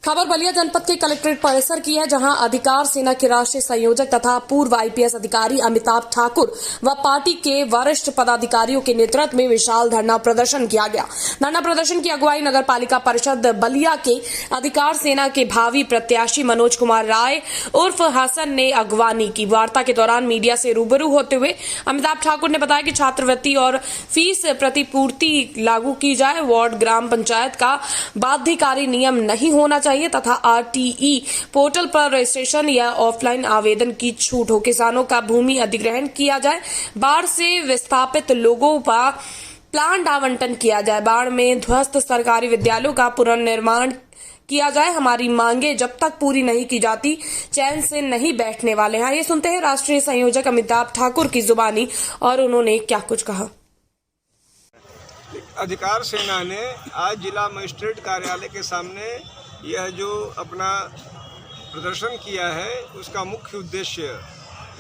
खबर बलिया जनपद के कलेक्ट्रेट परिसर की है, जहां अधिकार सेना के राष्ट्रीय संयोजक तथा पूर्व आईपीएस अधिकारी अमिताभ ठाकुर व पार्टी के वरिष्ठ पदाधिकारियों के नेतृत्व में विशाल धरना प्रदर्शन किया गया। धरना प्रदर्शन की अगुवाई नगर पालिका परिषद बलिया के अधिकार सेना के भावी प्रत्याशी मनोज कुमार राय उर्फ हसन ने अगवानी की। वार्ता के दौरान मीडिया से रूबरू होते हुए अमिताभ ठाकुर ने बताया कि छात्रवृत्ति और फीस प्रतिपूर्ति लागू की जाए, वार्ड ग्राम पंचायत का बाध्यकारी नियम नहीं होना चाहिए तथा आरटीई पोर्टल पर रजिस्ट्रेशन या ऑफलाइन आवेदन की छूट हो, किसानों का भूमि अधिग्रहण किया जाए, बाढ़ से विस्थापित लोगों का प्लांट आवंटन किया जाए, बाढ़ में ध्वस्त सरकारी विद्यालयों का पुनर्निर्माण किया जाए। हमारी मांगे जब तक पूरी नहीं की जाती चैन से नहीं बैठने वाले हैं। ये सुनते हैं राष्ट्रीय संयोजक अमिताभ ठाकुर की जुबानी और उन्होंने क्या कुछ कहा। अधिकार सेना ने आज जिला मजिस्ट्रेट कार्यालय के सामने यह जो अपना प्रदर्शन किया है, उसका मुख्य उद्देश्य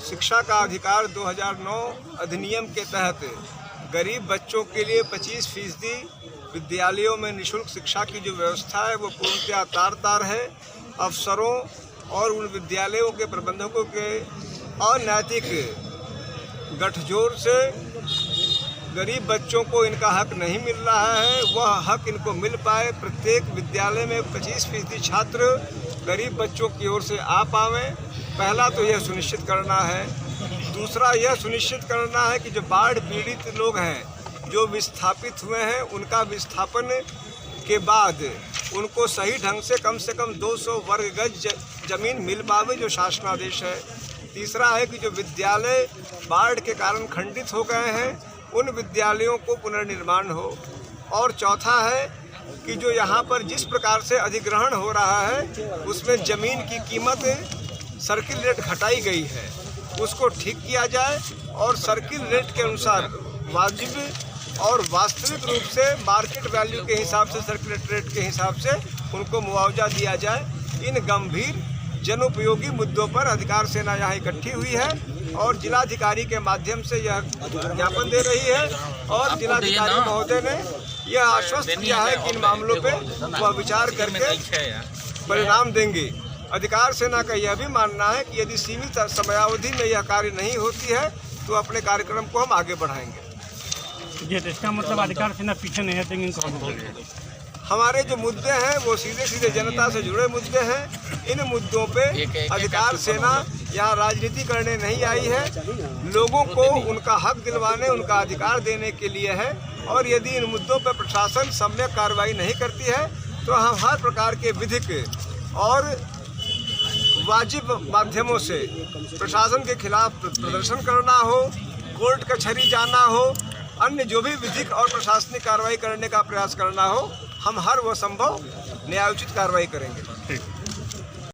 शिक्षा का अधिकार 2009 अधिनियम के तहत गरीब बच्चों के लिए 25% विद्यालयों में निःशुल्क शिक्षा की जो व्यवस्था है वो पूर्णतः तार-तार है। अफसरों और उन विद्यालयों के प्रबंधकों के अनैतिक गठजोड़ से गरीब बच्चों को इनका हक नहीं मिल रहा है। वह हक इनको मिल पाए, प्रत्येक विद्यालय में 25% छात्र गरीब बच्चों की ओर से आ पावें। पहला तो यह सुनिश्चित करना है। दूसरा यह सुनिश्चित करना है कि जो बाढ़ पीड़ित लोग हैं, जो विस्थापित हुए हैं, उनका विस्थापन के बाद उनको सही ढंग से कम 200 वर्ग गज जमीन मिल पावे, जो शासनादेश है। तीसरा है कि जो विद्यालय बाढ़ के कारण खंडित हो गए हैं, उन विद्यालयों को पुनर्निर्माण हो। और चौथा है कि जो यहाँ पर जिस प्रकार से अधिग्रहण हो रहा है, उसमें ज़मीन की कीमत सर्किल रेट घटाई गई है, उसको ठीक किया जाए और सर्किल रेट के अनुसार वाजिब और वास्तविक रूप से मार्केट वैल्यू के हिसाब से, सर्कुलेट रेट के हिसाब से उनको मुआवजा दिया जाए। इन गंभीर जनोपयोगी मुद्दों पर अधिकार सेना यहाँ इकट्ठी हुई है और जिलाधिकारी के माध्यम से यह ज्ञापन दे रही है और जिलाधिकारी महोदय ने यह आश्वस्त किया है कि इन मामलों पे वह विचार करके परिणाम देंगे। अधिकार सेना का यह भी मानना है कि यदि सीमित समयावधि में यह कार्य नहीं होती है तो अपने कार्यक्रम को हम आगे बढ़ाएंगे। जी, तो इसका मतलब अधिकार सेना पीछे नहीं हटेंगे। हमारे जो मुद्दे हैं वो सीधे सीधे जनता से जुड़े मुद्दे हैं। इन मुद्दों पे अधिकार सेना यहाँ राजनीति करने नहीं आई है, लोगों को उनका हक दिलवाने, उनका अधिकार देने के लिए है। और यदि इन मुद्दों पर प्रशासन सम्यक कार्रवाई नहीं करती है तो हम हर प्रकार के विधिक और वाजिब माध्यमों से प्रशासन के खिलाफ प्रदर्शन करना हो, कोर्ट कचहरी जाना हो, अन्य जो भी विधिक और प्रशासनिक कार्रवाई करने का प्रयास करना हो, हम हर वो संभव न्यायोचित कार्रवाई करेंगे।